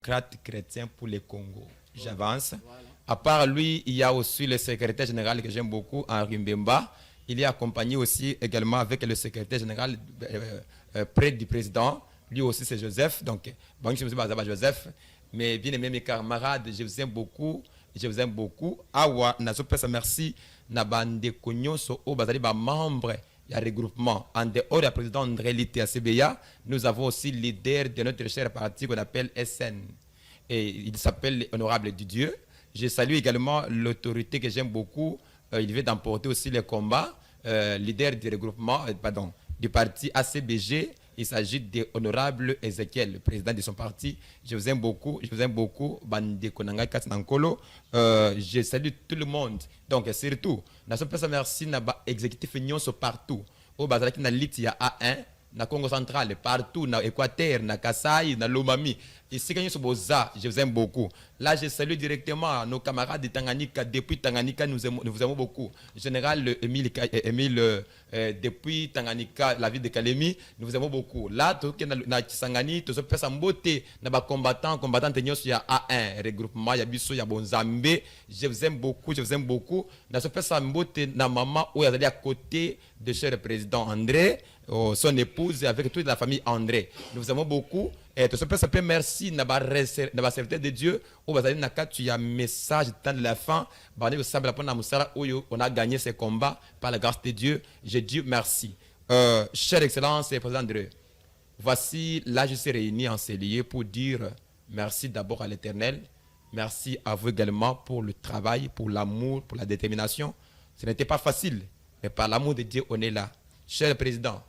démocrate chrétien pour le Congo. J'avance. À part lui, il y a aussi le secrétaire général que j'aime beaucoup, Henri Mbemba. Il est accompagné aussi également avec le secrétaire général près du président. Lui aussi, c'est Joseph. Donc, bon, je me suis basé Joseph. Mais bien aimé mes camarades, je vous aime beaucoup. Je vous aime beaucoup. Awa, nazo pesa merci. Nabande Konyoso, au bazali ba membre. Il y a regroupement. En dehors du président André Lité à CBA, nous avons aussi le leader de notre cher parti qu'on appelle SN. Et il s'appelle Honorable du Dieu. Je salue également l'autorité que j'aime beaucoup. Il veut d'emporter aussi les combats. Leader du regroupement, du parti ACBG. Il s'agit de Honorable Ezekiel, le président de son parti. Je vous aime beaucoup. Je vous aime beaucoup. Je salue tout le monde. Donc, surtout, nous sommes merci à exécutif partout. Au Bazar qui na lit a A1, na Congo central, partout, na Équateur, na Kasaï, na Lomami. Ici, quand je vous aime beaucoup. Là, je salue directement nos camarades de Tanganyika. Depuis Tanganyika, nous vous aimons beaucoup. Général Émile, depuis Tanganyika, la ville de Kalemi, nous vous aimons beaucoup. Là, tout ce qui est Kisangani, tout ce qui est Sambote, na combattant, il y a A1, regroupement, il y a Bissou, il y a Bonzambe. Je vous aime beaucoup, je vous aime beaucoup. Dans ce fait, Sambote, na maman, où il y a à côté de cher président André, son épouse, avec toute la famille André. Nous vous aimons beaucoup. Et tout ce fait, merci n'a pas serviteur de Dieu. Au Bazali Naka, tu as un message temps de la fin. On a gagné ces combats par la grâce de Dieu. Je dis merci. Chère Excellence et Président André, voici là je suis réuni en ces lieux pour dire merci d'abord à l'Éternel. Merci à vous également pour le travail, pour l'amour, pour la détermination. Ce n'était pas facile, mais par l'amour de Dieu, on est là. Cher Président,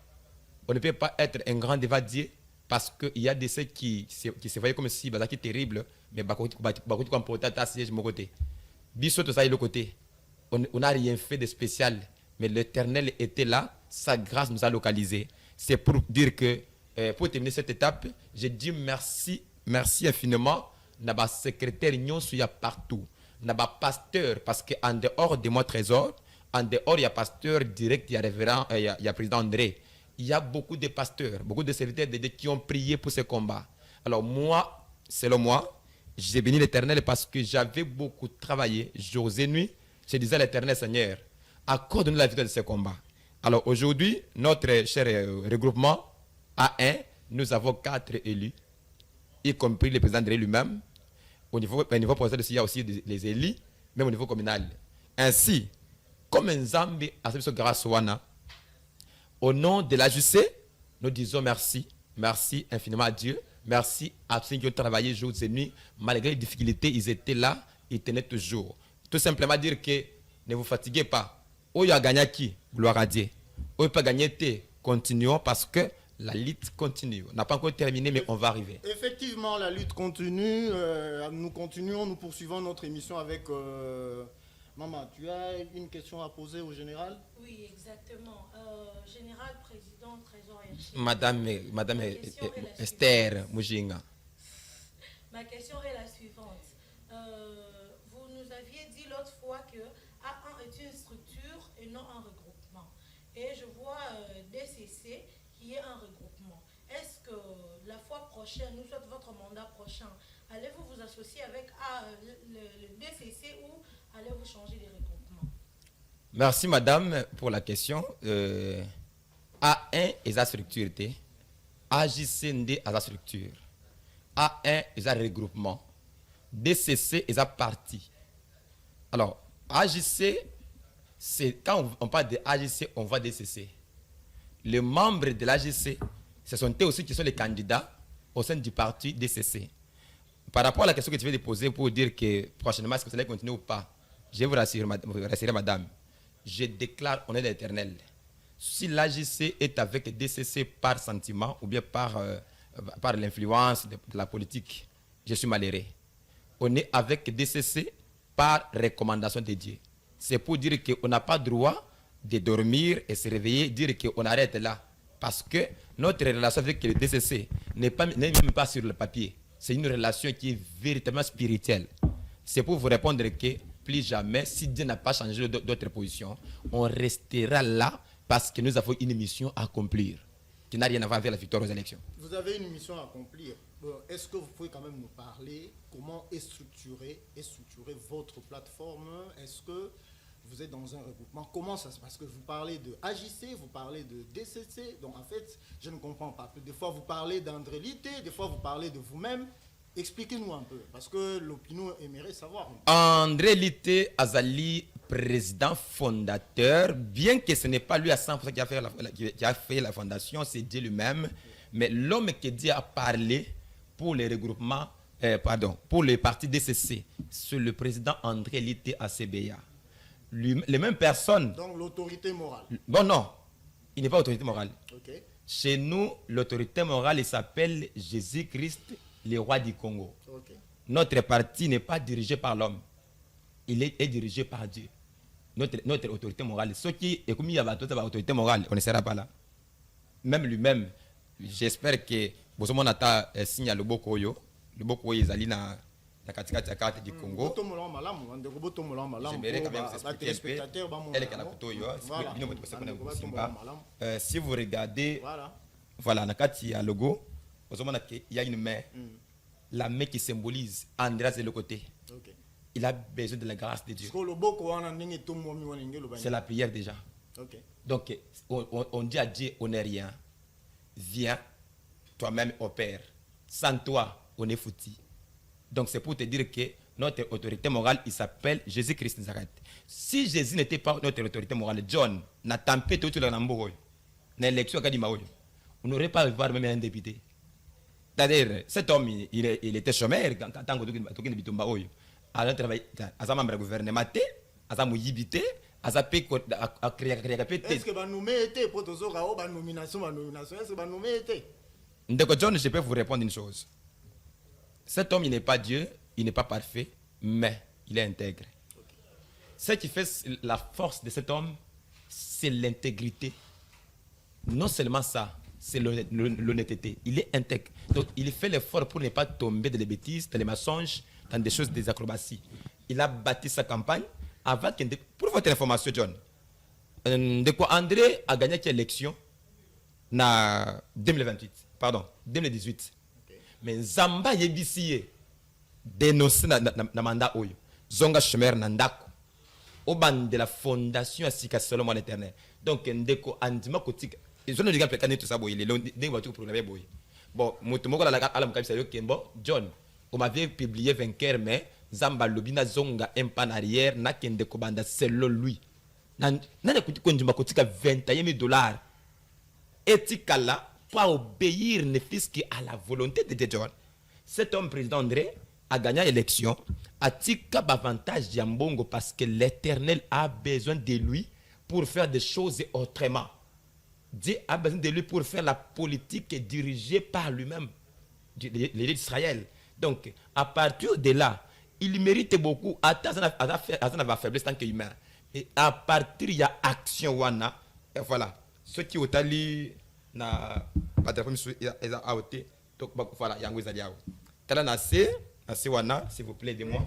on ne peut pas être un grand évadier parce qu'il y a des ceux qui se voyaient comme si c'était terrible, mais beaucoup de comportements à siège de mon côté. Bissot, tout ça est le côté. On n'a rien fait de spécial, mais l'Éternel était là, sa grâce nous a localisés. C'est pour dire que, pour terminer cette étape, je dis merci, merci infiniment. Naba secrétaire Nyon y a partout. Naba pasteur, parce qu'en dehors de moi trésor, en dehors il y a pasteur direct, il y a révérend, il y a président André. Il y a beaucoup de pasteurs, beaucoup de serviteurs de Dieu qui ont prié pour ce combat. Alors moi, selon moi, j'ai béni l'Éternel parce que j'avais beaucoup travaillé, jour et nuit. Je disais à l'Éternel Seigneur, accorde-nous la victoire de ce combat. Alors aujourd'hui, notre cher regroupement A1, nous avons 4 élus, y compris le président André lui-même. Au niveau provincial, il y a aussi les élus, même au niveau communal. Ainsi, comme un Zambi a fait ce grâce au nom de la l'AJC, nous disons merci. Merci infiniment à Dieu. Merci à ceux qui ont travaillé jour et nuit. Malgré les difficultés, ils étaient là, ils tenaient toujours. Tout simplement dire que ne vous fatiguez pas. Où il y a gagné qui? Gloire à Dieu. Où il n'y a pas gagné, continuons parce que la lutte continue. On n'a pas encore terminé, mais on va arriver. Effectivement, la lutte continue. Nous continuons, nous poursuivons notre émission avec... Maman, tu as une question à poser au général? Oui, exactement. Général, président, trésor et Madame Esther Mujinga. Ma question est la suivante. Vous nous aviez dit l'autre fois que A1 est une structure et non un regroupement. Et je vois DCC qui est un regroupement. Est-ce que la fois prochaine, ou soit votre mandat prochain, allez-vous vous associer avec le DCC ou allez-vous changer de regroupement? Merci madame pour la question. A1 est la structure, AJCND est la structure, A1 est un regroupement, DCC est un parti. Alors, AJC, c'est quand on parle de AJC, on voit DCC. Les membres de l'AJC, ce sont eux aussi qui sont les candidats au sein du parti DCC. Par rapport à la question que tu viens de poser pour dire que prochainement, est-ce que ça allait continuer ou pas, je vais vous rassurer, madame. Je déclare honneur éternel. Si l'AJC est avec DCC par sentiment ou bien par l'influence de la politique, je suis malheureux. On est avec DCC par recommandation de Dieu. C'est pour dire qu'on n'a pas droit de dormir et se réveiller, dire qu'on arrête là. Parce que notre relation avec le DCC n'est même pas sur le papier. C'est une relation qui est véritablement spirituelle. C'est pour vous répondre que plus jamais, si Dieu n'a pas changé d'autres positions, on restera là parce que nous avons une mission à accomplir. qui n'a rien à voir avec la victoire aux élections. Vous avez une mission à accomplir. Est-ce que vous pouvez quand même nous parler comment est structurée votre plateforme? Est-ce que vous êtes dans un regroupement? Comment ça se passe? Parce que vous parlez de AJC, vous parlez de DCC. Donc en fait, je ne comprends pas. Des fois, vous parlez d'André Litté, des fois, vous parlez de vous-même. Expliquez-nous un peu, parce que l'opinion aimerait savoir. André Litté Azali, président fondateur, bien que ce n'est pas lui à 100% qui a fait la fondation, c'est Dieu lui-même, mais l'homme que Dieu a parlé pour les regroupements, pour le parti DCC, c'est le président André Litté ACBA. Les mêmes personnes. Donc l'autorité morale. Bon, non, il n'est pas autorité morale. Okay. Chez nous, l'autorité morale, il s'appelle Jésus-Christ, le roi du Congo. Okay. Notre parti n'est pas dirigé par l'homme. Il est dirigé par Dieu. Notre autorité morale. Ceux qui, et comme il y a autorité morale, on ne sera pas là. Même lui-même, j'espère que vous avez signé le Bokoyo. Le Bokoyo est allé dans la carte du Congo. J'aimerais quand même vous expliquer un peu. Si vous regardez, voilà, dans le logo, il y a une main. La main qui symbolise André de l'autre côté. Okay. Il a besoin de la grâce de Dieu. C'est la prière déjà. Okay. Donc, on dit à Dieu, on n'est rien. Viens, toi-même opère. Sans toi, on est foutu. Donc, c'est pour te dire que notre autorité morale, il s'appelle Jésus-Christ Nazareth. Si Jésus n'était pas notre autorité morale, John, n'a tempé tout le monde. Dans l'élection, on n'aurait pas vu même un député. C'est-à-dire, cet homme, il était chômeur tant que tu alors travail à membre gouvernement à muyibité à créer est-ce que va nommer été pour tous autres nomination est-ce que va nommer été donc John, je peux vous répondre une chose. Cet homme, il n'est pas Dieu, il n'est pas parfait, mais il est intègre. Okay. Ce qui fait la force de cet homme, c'est l'intégrité. Non seulement ça, c'est l'honnêteté. Il est intègre. Donc, il fait l'effort pour ne pas tomber dans les bêtises, dans les mensonges, dans des choses, des acrobaties. Il a bâti sa campagne avant que... Pour votre information, John, de quoi André a gagné l'élection en 2018. Okay. Mais Zamba Yebisiye dénoncé dans le mandat Oyo. Zonga Chemer Nandako. Au ban de la fondation Asika Solomon l'éternel. Donc, Ndeko Andima Kotik. Ils ont dit que tout ça, il est bon, John, on m'avait publié vainqueur, mais Zamba Lobina Zonga un pan arrière, n'a qu'un de Kobanda, selon lui. N'a pas 21 000 $. Etikala, pas obéir ne fils qu'à la volonté de John. Cet homme, président André, a gagné l'élection, a tika avantage Yambongo parce que l'éternel a besoin de lui pour faire des choses autrement. Dieu a besoin de lui pour faire la politique dirigée par lui-même, l'État d'Israël. Donc, à partir de là, il mérite beaucoup. Attends, ça n'a faiblesse tant qu'humain. Et à partir, il y a action. Wana. Et voilà. Ceux qui ont allé, na pas de problème, ils ont outé. Donc, voilà, il y a un peu de temps. Assez wana, s'il vous plaît, dis-moi.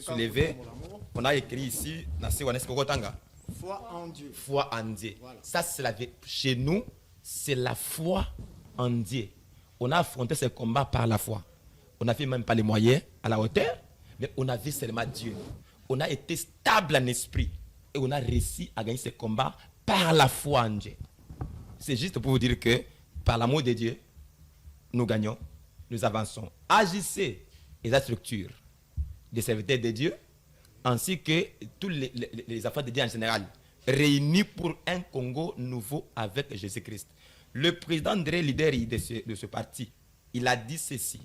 Soulevez. On a écrit ici, Nassé wana, c'est quoi tanga? Foi en Dieu. Foi en Dieu. Voilà. Ça, c'est chez nous, c'est la foi en Dieu. On a affronté ce combat par la foi. On n'avait même pas les moyens à la hauteur, mais on avait seulement Dieu. On a été stable en esprit et on a réussi à gagner ce combat par la foi en Dieu. C'est juste pour vous dire que par l'amour de Dieu, nous gagnons, nous avançons. Agissez et la structure des serviteurs de Dieu, ainsi que tous les affaires de Dieu en général, réunis pour un Congo nouveau avec Jésus-Christ. Le président André, leader de ce parti, il a dit ceci.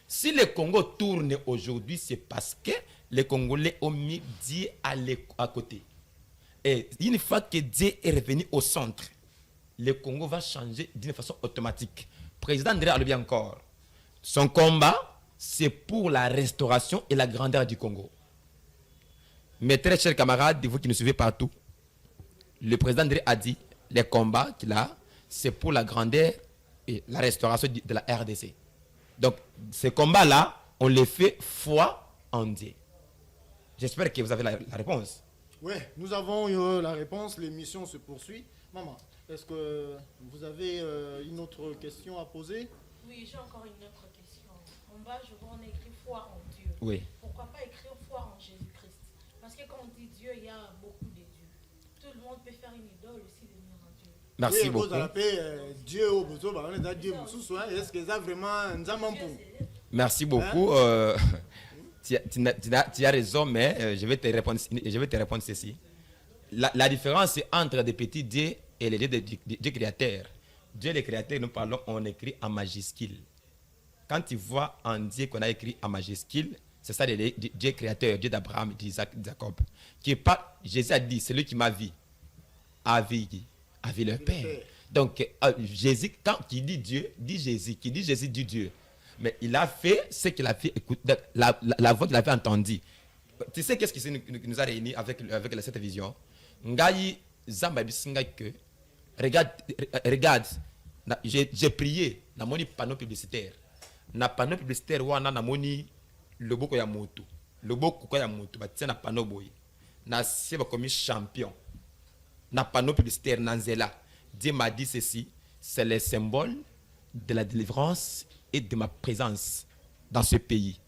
Si le Congo tourne aujourd'hui, c'est parce que les Congolais ont mis Dieu à côté. Et une fois que Dieu est revenu au centre, le Congo va changer d'une façon automatique. Le président André a le bien encore. Son combat, c'est pour la restauration et la grandeur du Congo. Mes très chers camarades, vous qui nous suivez partout, le président André a dit, les combats qu'il a, c'est pour la grandeur et la restauration de la RDC. Donc, ces combats-là, on les fait foi en Dieu. J'espère que vous avez la réponse. Oui, nous avons eu la réponse. L'émission se poursuit. Maman, Est-ce que vous avez une autre question à poser? Oui, j'ai encore une autre question. En bas, je vois on a écrit foi en Dieu. Oui. Pourquoi pas écrire foi en Jésus-Christ? Parce que quand on dit Dieu, il y a beaucoup de dieux. Tout le monde peut faire une idole aussi de venir en Dieu. Merci Oui, beaucoup. vous appelez Dieu au besoin, on est Dieu, est-ce que ça vraiment un zaman pour? Merci beaucoup. Tu as raison, mais je vais te répondre ceci. La différence entre des petits dieux et les dieux de Dieu créateur. Dieu le créateur, nous parlons, on écrit en majuscule. Quand tu vois un Dieu qu'on a écrit en majuscule, c'est ça le Dieu créateur, Dieu d'Abraham, d'Isaac, de Jacob. Qui est pas, Jésus a dit, c'est lui qui m'a vu, a vu le Père. Donc, Jésus, quand il dit Dieu, dit Jésus. Qui dit Jésus, dit Dieu. Mais il a fait ce qu'il a fait, écoute, la voix qu'il avait entendue. Tu sais qu'est-ce qui nous a réunis avec cette vision? Ngai Zamba bisinga que regarde, j'ai prié na moni panneau publicitaire. Na panneau publicitaire wana na moni loboko ya moto. Loboko ya moto batia na panneau boy. Na seba comme champion. Na panneau publicitaire nanzela. Dieu m'a dit ceci, c'est le symbole de la délivrance et de ma présence dans ce pays.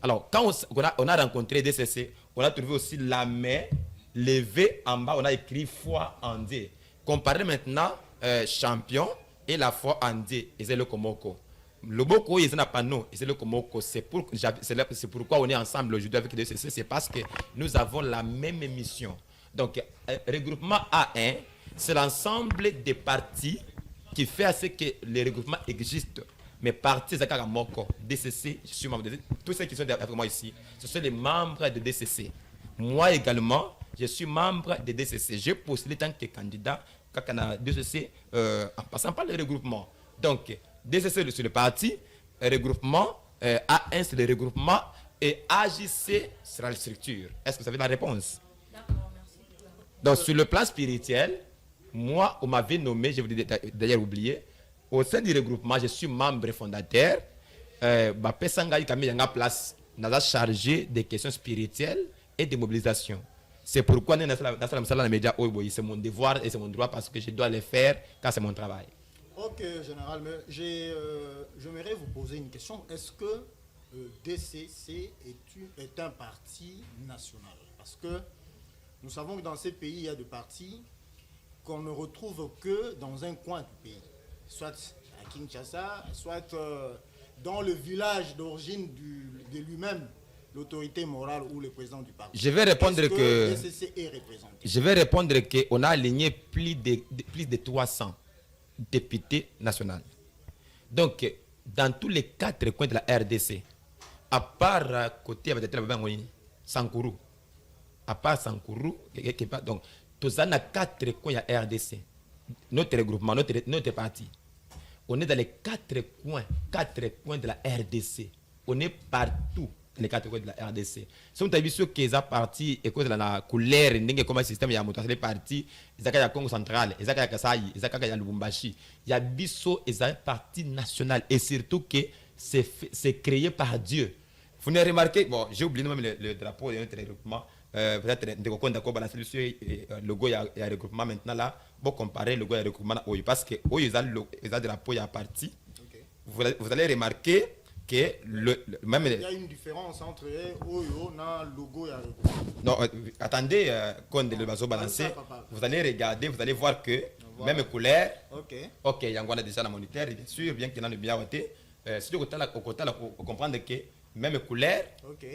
Alors, quand on a rencontré DCC, on a trouvé aussi la main levée en bas, on a écrit foi en Dieu. Comparez maintenant champion et la foi en Dieu, et c'est le Komoko. Le Boko, il n'a pas nous, et c'est le Komoko. C'est pourquoi on est ensemble aujourd'hui avec DCC, c'est parce que nous avons la même mission. Donc, regroupement A1, c'est l'ensemble des partis qui fait à ce que les regroupements existent. Mais partis Zakara Moko, DCC, je suis membre de DCC. Tous ceux qui sont avec moi ici, ce sont les membres de DCC. Moi également, je suis membre de DCC. J'ai postulé tant que candidat à DCC en passant par le regroupement. Donc, DCC c'est le parti, regroupement, A1 c'est le regroupement et AJC sera la structure. Est-ce que vous avez la réponse? D'accord, merci. Donc, sur le plan spirituel, moi, on m'avait nommé, je vous l'ai d'ailleurs oublié, au sein du regroupement, je suis membre fondateur. Pesanga Ikame Yanga Place n'a chargé des questions spirituelles et de mobilisation. C'est pourquoi nous sommes dans les médias, c'est mon devoir et c'est mon droit parce que je dois le faire car c'est mon travail. Ok, général, mais j'aimerais vous poser une question. Est-ce que DCC est un parti national? Parce que nous savons que dans ces pays, il y a des partis qu'on ne retrouve que dans un coin du pays. Soit à Kinshasa, soit dans le village d'origine de lui-même, l'autorité morale ou le président du parti. Je vais répondre que DCC est représenté. Je vais répondre qu'on a aligné plus de 300 députés nationaux. Donc, dans tous les 4 coins de la RDC, à part côté avec Sankourou, à part Sankourou, donc, tous en a 4 coins de la RDC. Notre regroupement, notre parti. On est dans les 4 coins de la RDC. On est partout dans les 4 coins de la RDC. Si on a vu ce qui est parti et que la couleur, comme système, il y a les partis, il y a Congo central, il y a Kasaï, il y a Lubumbashi, il y a Bisso, il y a parti national. Et surtout que c'est créé par Dieu. Vous n'avez remarqué, bon, j'ai oublié même le drapeau de notre regroupement. Peut-être le logo il y a regroupement maintenant là pour comparer le logo et regroupement parce que ils ont le drapeau il y a parti. Okay. Vous allez remarquer que même il y a une différence entre Oyo na logo et regroupement. Non, attendez quand le bateau balancé vous allez regarder, vous allez voir que voilà. Même couleur. OK, il y a encore déjà la moniteur bien sûr bien qu'il y en a bien voté si au côté là pour comprendre que même couleur,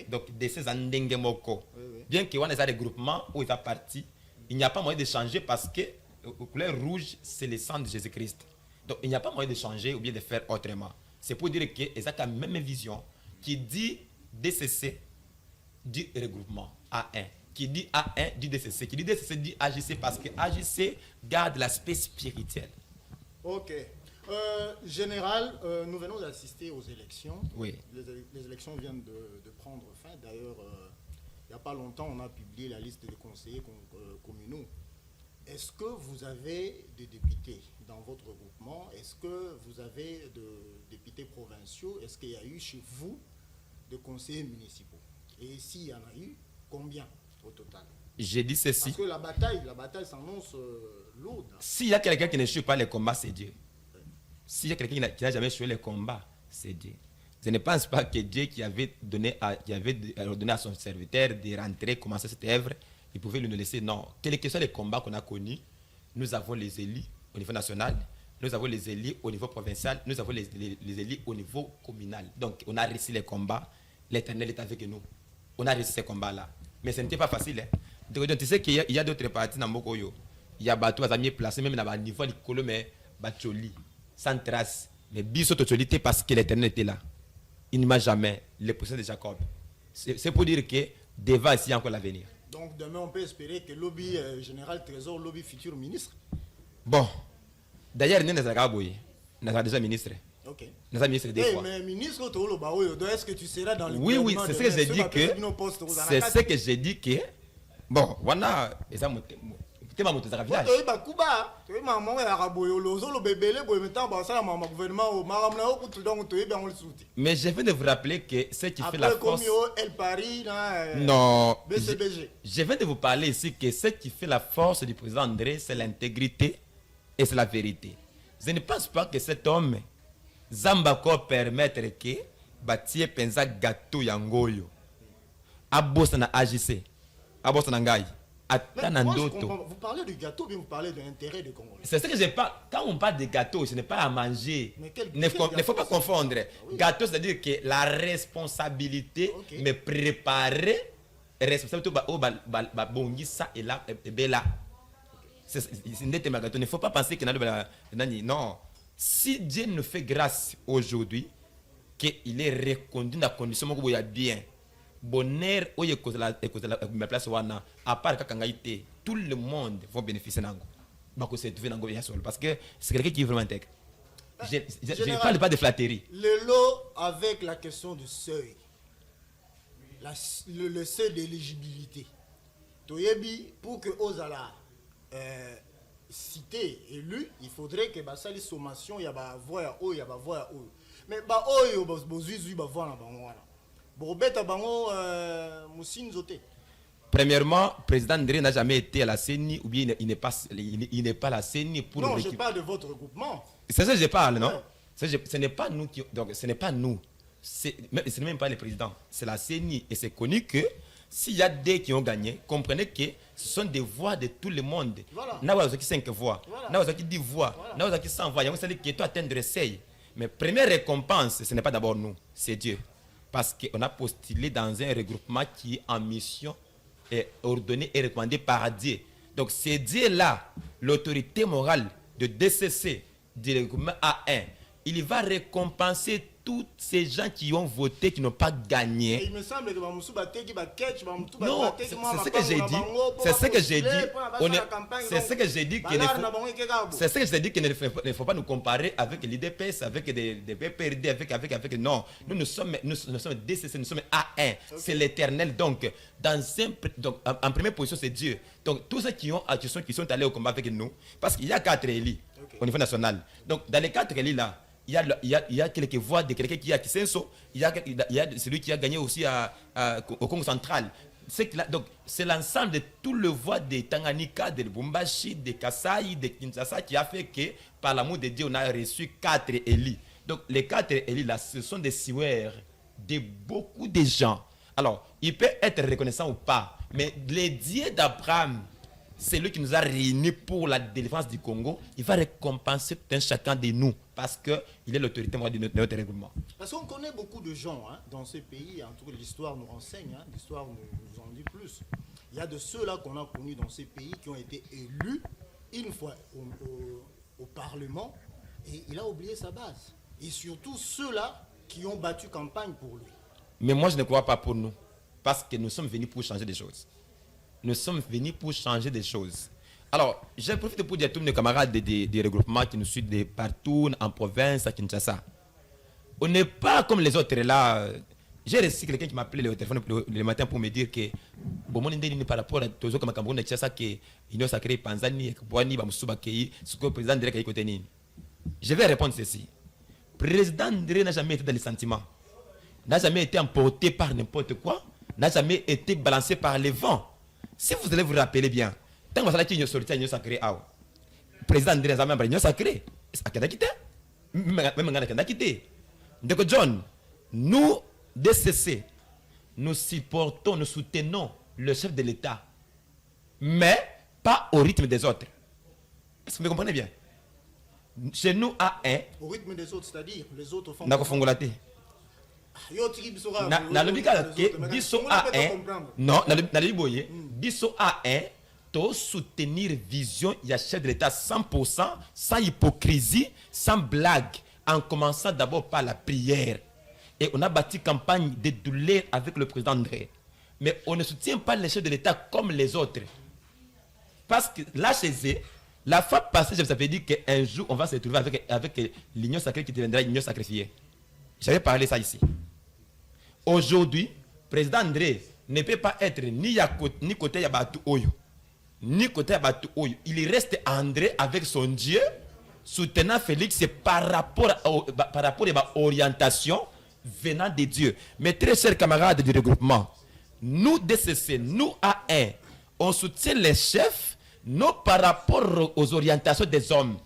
donc de ces andenge moko. Bien qu'il y ait des regroupements où il va partir, il n'y a pas moyen de changer parce que la couleur rouge, c'est le sang de Jésus-Christ. Donc il n'y a pas moyen de changer ou bien de faire autrement. C'est pour dire qu'ils ont la même vision qui dit DCC, dit regroupement A1. Qui dit A1, dit DCC. Qui dit DCC, dit AJC parce que AJC garde l'aspect spirituel. Ok. Général, nous venons d'assister aux élections. Oui. Les élections viennent de prendre fin. D'ailleurs, il n'y a pas longtemps, on a publié la liste des conseillers communaux. Est-ce que vous avez des députés dans votre regroupement? Est-ce que vous avez de députés provinciaux? Est-ce qu'il y a eu chez vous de conseillers municipaux? Et s'il y en a eu, combien au total? J'ai dit ceci. Parce que la bataille s'annonce lourde. S'il y a quelqu'un qui ne suit pas les combats, c'est Dieu. S'il y a quelqu'un qui n'a jamais suivi les combats, c'est Dieu. Je ne pense pas que Dieu qui avait donné à son serviteur de rentrer, commencer cette œuvre, il pouvait lui laisser. Non. Quels que soient les combats qu'on a connus, nous avons les élus au niveau national, nous avons les élus au niveau provincial, nous avons les élus au niveau communal. Donc, on a réussi les combats, l'Éternel est avec nous. On a réussi ces combats-là. Mais ce n'était pas facile. Hein. Donc, tu sais qu'il y a d'autres parties dans Mokoyo. Il y a des amis placés, même dans le niveau de mais Bacholi, sans trace. Mais Bissot Tcholi, parce que l'Éternel était là. Il ne m'a jamais les poussins de Jacob. C'est pour dire que devant ici, il y a encore l'avenir. Donc, demain, on peut espérer que lobby général Trésor, lobby futur ministre. Bon. D'ailleurs, nous sommes déjà ministre. Ok. Nous sommes ministre des fois. Mais ministre, est-ce que tu seras dans le oui, c'est ce que j'ai dit que. C'est ce que j'ai dit que. Bon, voilà. Et ça, mais je viens de vous rappeler que ce qui fait la force. Non. Je viens de vous parler ici que ce qui fait la force du président André, c'est l'intégrité et c'est la vérité. Je ne pense pas que cet homme Zambako permettre que Batie Penza Gato Yangoyo Abosa na AGC Abosa na Ngai. Vous parlez de gâteau, bien vous parlez de l'intérêt de Congo. C'est ce que j'ai pas. Quand on parle de gâteau, ce n'est pas à manger. Il ne faut pas confondre. Oui. Gâteau, c'est-à-dire que la responsabilité, me préparer, responsabilité, ça et là, et là. Il ne faut pas penser qu'il y a non. Si Dieu nous fait grâce aujourd'hui, qu'il est reconduit dans la condition où il y a bien. Bonheur ma place à part quand tout le monde va bénéficier de parce que c'est quelqu'un qui est vraiment intègre. Je ne parle pas de flatterie. Le lot avec la question du seuil, le seuil d'éligibilité. Pour que Ozala cité élu, il faudrait que ça les sommations, il y a voix il y a voix mais premièrement, président Ndré n'a jamais été à la CENI ou bien il n'est pas à la CENI pour. Non, je parle de votre regroupement. C'est ça que je parle, non? Ce n'est pas nous qui. Donc, ce n'est pas nous. Ce n'est même pas le président. C'est la CENI. Et c'est connu que s'il y a des qui ont gagné, comprenez que ce sont des voix de tout le monde. Voilà. N'a pas 5 voix. N'a pas 10 voix. N'a pas 100 voix. Il y a qui doit atteindre 6. Mais première récompense, ce n'est pas d'abord nous, c'est Dieu. Parce qu'on a postulé dans un regroupement qui est en mission et ordonné et recommandé par Dieu. Donc c'est Dieu-là, l'autorité morale de DCC, du regroupement A1. Il va récompenser tous ces gens qui ont voté, qui n'ont pas gagné. Et il me semble que non, c'est ce que j'ai dit. C'est ce que j'ai dit. C'est ce que j'ai dit qu'il ne faut pas nous comparer avec l'IDPS, avec des PPRD, avec non. Nous sommes DCC, nous sommes A1. Okay. C'est l'éternel. Donc, en première position, c'est Dieu. Donc, tous ceux qui sont allés au combat avec nous, parce qu'il y a 4 élus au niveau national. Donc, dans les 4 élus là, il y a quelques voix de quelqu'un qui a Kisenso, il y a celui qui a gagné aussi au Congo central. Donc, c'est l'ensemble de tout le voix de Tanganyika, de Lubumbashi, de Kasai, de Kinshasa qui a fait que, par l'amour de Dieu, on a reçu 4 élus. Donc, les 4 élus là, ce sont des siwers de beaucoup de gens. Alors, il peut être reconnaissant ou pas, mais les dieux d'Abraham, c'est lui qui nous a réunis pour la défense du Congo. Il va récompenser tout un chacun de nous parce qu'il est l'autorité morale de notre règlement. Parce qu'on connaît beaucoup de gens dans ces pays. En tout cas, l'histoire nous renseigne. L'histoire nous en dit plus. Il y a de ceux-là qu'on a connus dans ces pays qui ont été élus une fois au Parlement et il a oublié sa base. Et surtout ceux-là qui ont battu campagne pour lui. Mais moi, je ne crois pas pour nous. Parce que nous sommes venus pour changer des choses. Nous sommes venus pour changer des choses. Alors, je profite pour dire à tous mes camarades des regroupements qui nous suivent de partout, en province, à Kinshasa. On n'est pas comme les autres là. J'ai reçu quelqu'un qui m'a appelé le téléphone le matin pour me dire que bon, mon idée par rapport à tous les autres Cameroun, Kinshasa, que l'Union sacrée, Panzani, Boani, Bamsuba, ce que le président Ndré a côté. Je vais répondre ceci. Le président Ndré n'a jamais été dans les sentiments, n'a jamais été emporté par n'importe quoi, n'a jamais été balancé par les vents. Si vous allez vous rappeler bien, tant que vous allez qu'il sorti à l'Union sacrée, le président André Zama l'Union sacrée, c'est à quitté. Même à quitté. Donc, John, nous, DCC, nous supportons, nous soutenons le chef de l'État, mais pas au rythme des autres. Est-ce que vous comprenez bien? Chez nous, A1. Au rythme des autres, c'est-à-dire les autres font. Dans le na lobika ke biso A1 non na liboye biso A1 to soutenir vision ya chef de l'État 100% sans hypocrisie, sans blague, en commençant d'abord par la prière. Et on a bâti campagne de douleur avec le président André. Mais on ne soutient pas les chefs de l'État comme les autres. Parce que là chez eux, la fois passée, je vous avais dit qu'un jour on va se retrouver avec l'union sacrée qui deviendra l'union sacrifiée. J'avais parlé ça ici. Aujourd'hui, président André ne peut pas être ni côté Yabatu Oyo, ni côté Yabatu Oyo. Il reste André avec son Dieu, soutenant Félix par rapport à l'orientation venant de Dieu. Mais très chers camarades du regroupement, nous DCC, nous A1, on soutient les chefs, non par rapport aux orientations des hommes.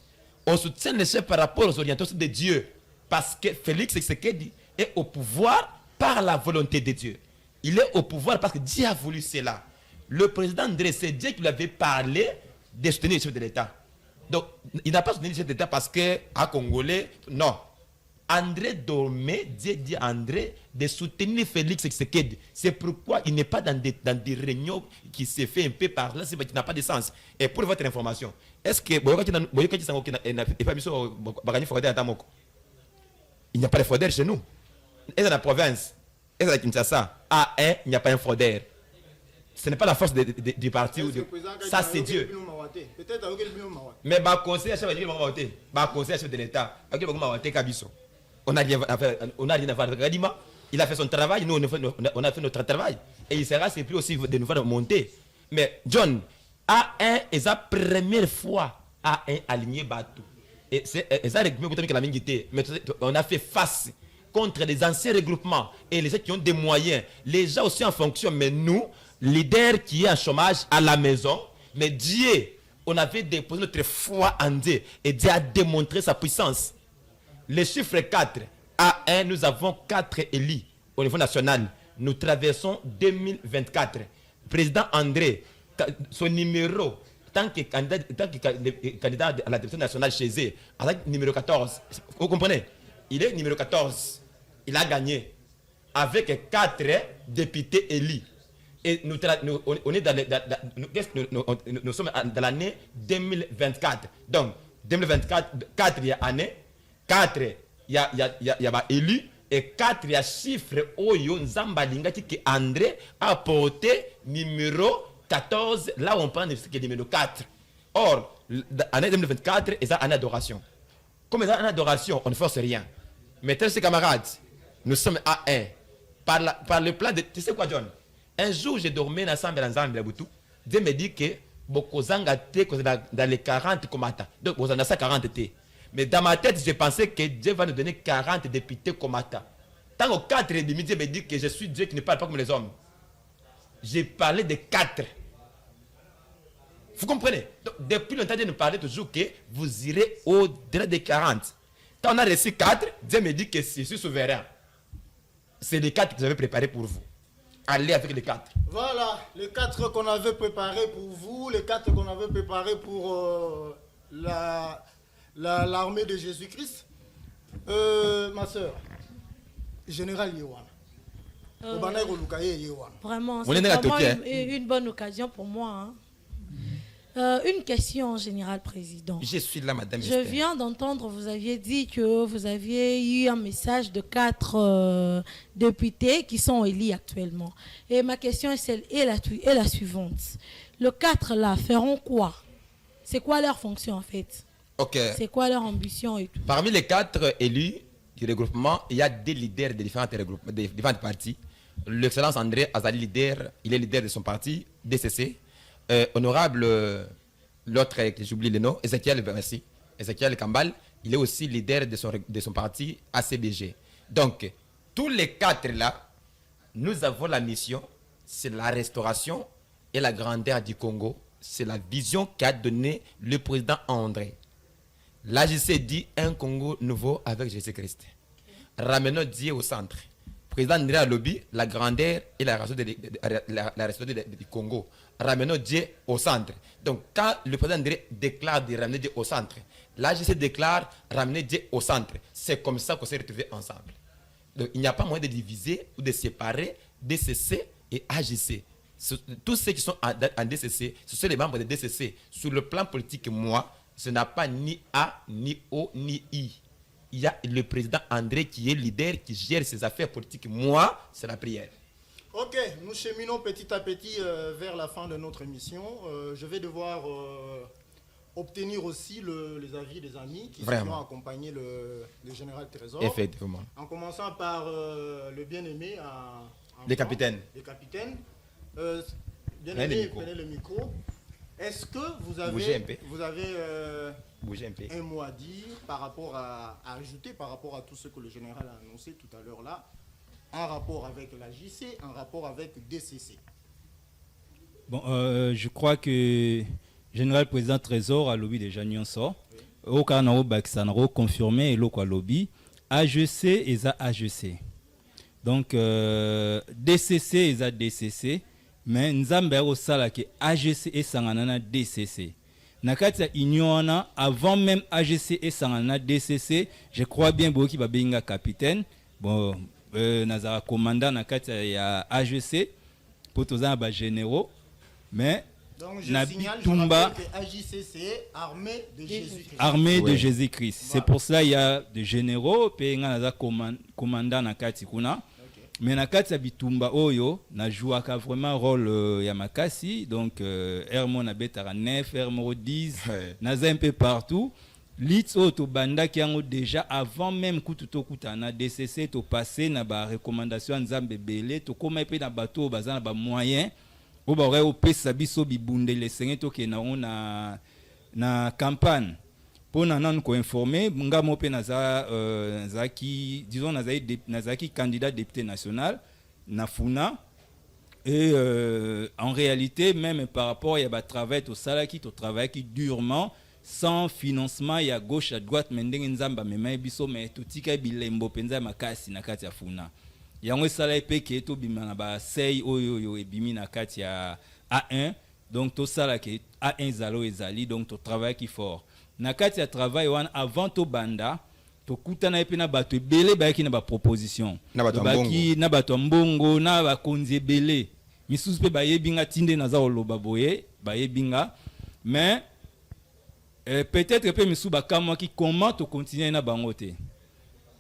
On soutient les chefs par rapport aux orientations de Dieu. Parce que Félix Tshisekedi est au pouvoir par la volonté de Dieu. Il est au pouvoir parce que Dieu a voulu cela. Le président André, c'est Dieu qui lui avait parlé de soutenir le chef de l'État. Donc, il n'a pas soutenu le chef de l'État parce que, à Congolais, non. André dormait, Dieu dit à André de soutenir Félix Tshisekedi. C'est pourquoi il n'est pas dans des réunions qui se fait un peu par là, qui n'a pas de sens. Et pour votre information, est-ce que il n'y a pas de fraudeur chez nous? Et dans la province, et dans la Kinshasa, A1, il n'y a pas un fraudeur. Ce n'est pas la force du parti. Ça, c'est Dieu. Mais le conseiller chef de l'État, on n'a rien à faire avec Radima. Il a fait son travail, nous on a fait notre travail. Et il sera surpris aussi de nous faire monter. Mais John, A1 est la première fois A1 aligné Batou. Et ça, mais on a fait face contre les anciens regroupements et les gens qui ont des moyens. Les gens aussi en fonction, mais nous, leaders qui est en chômage à la maison, mais Dieu, on avait déposé notre foi en Dieu et Dieu a démontré sa puissance. Le chiffre 4, A1, nous avons 4 élus au niveau national. Nous traversons 2024. Président André, son numéro, tant que candidat à la direction nationale chez eux, avec numéro 14, vous comprenez? Il est numéro 14. Il a gagné avec 4 députés élus. Et nous sommes dans l'année 2024. Donc, 2024, 4 il y a année, 4 il y a élu, et 4 il y a chiffre Oyo Nzambalinga qui André a porté numéro 14, là où on prend le numéro 4. Or, l'année 2024 est une année d'adoration. Comme c'est une année d'adoration, on ne force rien. Mais tels ses camarades, nous sommes à 1. Par le plan de... Tu sais quoi, John? Un jour, j'ai dormi ensemble à Boutou. Dieu me dit que dans les 40 combattants. Donc, vous en avez 40 T. Mais dans ma tête, je pensais que Dieu va nous donner 40 députés combattants. Tant au 4 et demi, Dieu me dit que je suis Dieu qui ne parle pas comme les hommes. J'ai parlé de 4. Vous comprenez? Donc, depuis longtemps, Dieu nous parlait toujours que vous irez au-delà des 40. Quand on a reçu 4, Dieu me dit que je suis souverain. C'est les 4 que j'avais préparés pour vous. Allez avec les 4. Voilà, les 4 qu'on avait préparés pour vous, les 4 qu'on avait préparés pour l'armée de Jésus-Christ. Ma soeur, Général Yewan. Vraiment, c'est vraiment une bonne occasion pour moi. Hein. Une question, Général Président. Je suis là, Madame. Je viens d'entendre, vous aviez dit que vous aviez eu un message de 4 députés qui sont élus actuellement. Et ma question est la suivante. Les 4 là feront quoi? C'est quoi leur fonction en fait? Okay. C'est quoi leur ambition et tout? Parmi les 4 élus du regroupement, il y a des leaders de différents partis. L'Excellence André Azali leader, il est leader de son parti, DCC. Honorable, l'autre, j'oublie le nom, Ezekiel Kambal, il est aussi leader de son parti ACBG. Donc, tous les 4 là, nous avons la mission, c'est la restauration et la grandeur du Congo, c'est la vision qu'a donnée le président André. L'AGC dit un Congo nouveau avec Jésus-Christ. Ramenons Dieu au centre. Président André a lobby la grandeur et la responsabilité du Congo. Ramenons Dieu au centre. Donc, quand le président André déclare de ramener Dieu au centre, l'AGC déclare ramener Dieu au centre. C'est comme ça qu'on s'est retrouvés ensemble. Donc, il n'y a pas moyen de diviser ou de séparer DCC et AGC. Tous ceux qui sont en DCC, ce sont les membres de DCC. Sur le plan politique, moi, ce n'a pas ni A, ni O, ni I. Il y a le président André qui est leader, qui gère ses affaires politiques. Moi, c'est la prière. Ok, nous cheminons petit à petit vers la fin de notre émission. Je vais devoir obtenir aussi les avis des amis qui vont accompagner le général Trésor. Effectivement. En commençant par le bien-aimé les capitaines. Les capitaines. Bien-aimé, prenez le micro. Est-ce que vous avez un mot à dire par rapport à ajouter par rapport à tout ce que le général a annoncé tout à l'heure là, en rapport avec la JC, en rapport avec DCC? Bon, je crois que général président Trésor a lobby déjà nyonso. Au Canada, Baxanro confirmé et l'autre lobby. AGC et AGC. Donc DCC et DCC. Mais Nzambe au sala que AGC et Sanganana DCC. Nakati union avant même AGC et Sanganana DCC, je crois bien Boki Babinga capitaine. Bon, Nazara commandant Nakati ya AGC pour tous les généraux. Mais donc je signale que AGC c'est armée de Jésus-Christ. Armée de Jésus-Christ. Voilà. C'est pour cela il y a des généraux puis Nazara commandant Nakati kuna. Mais na kati ya bitumba oyo na jouaka vraiment rôle ya makasi, donc Hermo na betara 9, Hermo 10, naza un peu partout. Litz to banda ki yango déjà avant même kututo kutana DCC to passé na ba recommandation nzambe belé to koma pe na bato bazana ba moyen o ba re o pesa biso bibundele senge to ke na campagne. Pour nous informer, Ngamo pe Nazaki, disons Nazaki candidat député national, Nafuna, et en réalité, même par rapport à travail au salaki, au travail qui durement, sans financement, il y a gauche à droite, Mendenzamba, mais biso, mais tout tika bilembo penza makasi na kati ya funa. Yango salai pe ke to bimana ba sei oyo e bimi na kati ya A1, donc tout salaki A1 zalo ezali, donc tout travail qui fort. Na kati ya travail wana avant to banda to kutana epe na bato ebele bayaki na ba proposition na bato mbongo na ba konzi ebele misusu pe bayebinga tinde na za oloba boye bayebinga mais peut-être pe misusu bakamwa ki comment to continuer na bango te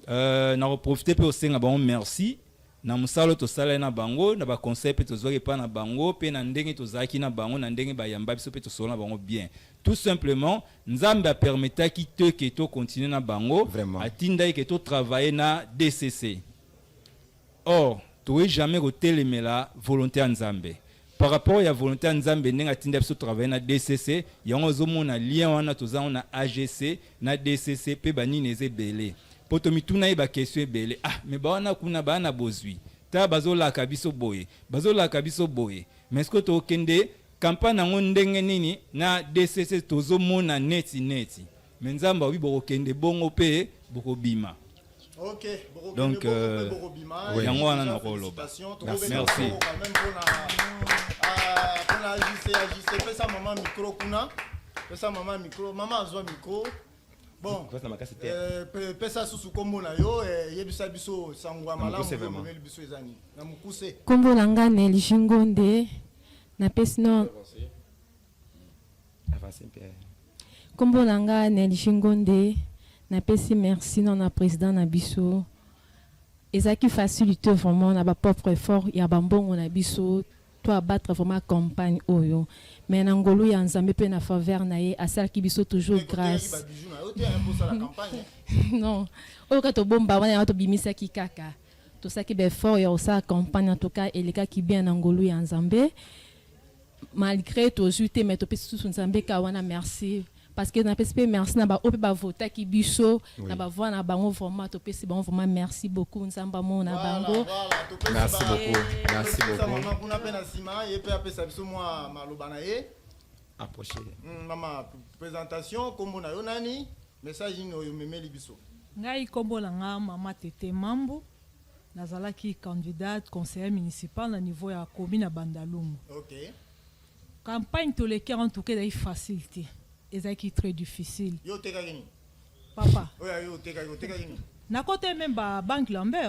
na profiter pe osenga bango merci na musalo to sala na bango na ba conseil pe to zoke pa na bango pe na ndenge to zaki na bango na ndenge bayamba biso pe to sola bango bien. Tout simplement, Nzambe a permis ki te ke to continuer na bango, atinda ke to travailler na DCC. Or, tu jamais retelemé la volonté Nzambe. Par rapport à la volonté Nzambe, nenga atinda biso travailler na DCC, yango zomo na lien wana toza na AGC, na DCC pe bani neze belé. Poto mituna ba question belé. Ah, mais ba wana kuna ba na bozwi. Ta bazola kabiso boye. Bazola kabiso boye. Mais ce que to kende campagne nango ndenge nini na DCC tozo mona neti Menzamba wi bokende bongo pe bokobima. OK, donc yango wana na koloba. Merci. Pour la JC pesa maman micro kuna. Pesa maman micro, maman azwa micro. Bon. Pesa susu kombo na yo yebisa biso sangwa malamu ko biso ezani. Na mukuse. Kombo langa ne lishingonde. Na pesino Kombo nanga Nel Jingonde na pesi merci non na président na biso ezaki facilité vraiment na ba propre effort ya bambongo na biso to abattre vraiment campagne oyo mais na ngolo ya Nzambe pe na faveur na ye asalaki biso toujours grâce non o ka to bomba wana to bimisa ki kaka to saki be fort ya sa campagne en tout cas eleka ki bien na ngolo ya Nzambe malgré tout, mais tu peux Nzambe kawana merci parce que na PSP merci na ba ope ba vota ki biso Oui. na ba voix na bango vraiment to pesi bango vraiment merci beaucoup nzamba mo na bango Merci beaucoup. Merci beaucoup. Maman kuna pe na sima et pe apesa biso moi maloba na ye. Approchez. Maman présentation kombo na yo nani message no yo memeli biso. Ngai kombo na nga mama Tete Mambo nazalaki candidate conseiller municipal na niveau ya commune ya Bandalungu. OK. Campagne toleki en tout cas est facilité. Ezaki très difficile. Yo teka gini. Papa. Oya yo teka gini. Na côté même ba Banque Lambert